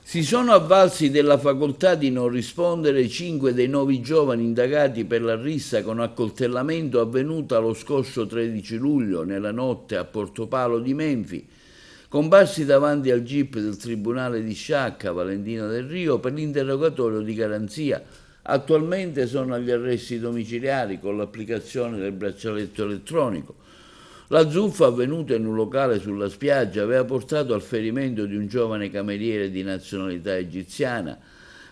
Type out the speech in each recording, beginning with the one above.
Si sono avvalsi della facoltà di non rispondere 5 dei 9 giovani indagati per la rissa con accoltellamento avvenuta lo scorso 13 luglio nella notte a Portopalo di Menfi, comparsi davanti al GIP del Tribunale di Sciacca, Valentina Del Rio, per l'interrogatorio di garanzia. Attualmente sono agli arresti domiciliari con l'applicazione del braccialetto elettronico. La zuffa avvenuta in un locale sulla spiaggia aveva portato al ferimento di un giovane cameriere di nazionalità egiziana,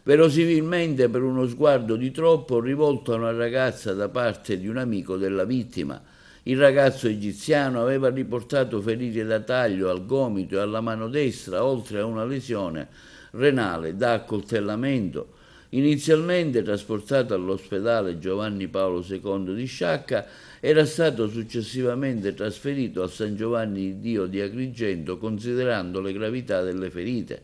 verosimilmente per uno sguardo di troppo rivolto a una ragazza da parte di un amico della vittima. Il ragazzo egiziano aveva riportato ferite da taglio al gomito e alla mano destra, oltre a una lesione renale da accoltellamento. Inizialmente trasportato all'ospedale Giovanni Paolo II di Sciacca, era stato successivamente trasferito al San Giovanni di Dio di Agrigento, considerando le gravità delle ferite.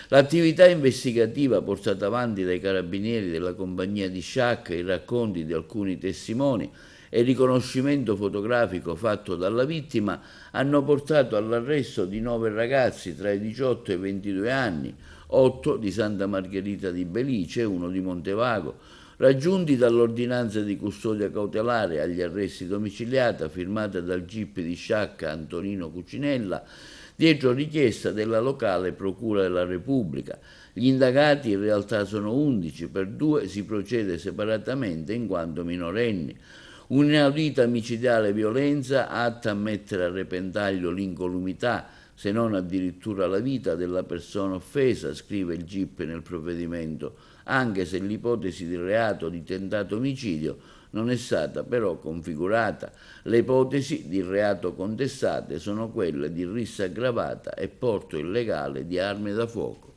L'attività investigativa portata avanti dai carabinieri della compagnia di Sciacca, i racconti di alcuni testimoni e il riconoscimento fotografico fatto dalla vittima hanno portato all'arresto di 9 ragazzi tra i 18 e i 22 anni, 8 di Santa Margherita di Belice e 1 di Montevago, raggiunti dall'ordinanza di custodia cautelare agli arresti domiciliata firmata dal GIP di Sciacca Antonino Cucinella, dietro richiesta della locale Procura della Repubblica. Gli indagati in realtà sono 11, per 2 si procede separatamente in quanto minorenni. Un'inaudita micidiale violenza atta a mettere a repentaglio l'incolumità, se non addirittura la vita della persona offesa, scrive il GIP nel provvedimento, anche se l'ipotesi di reato di tentato omicidio non è stata però configurata. Le ipotesi di reato contestate sono quelle di rissa aggravata e porto illegale di armi da fuoco.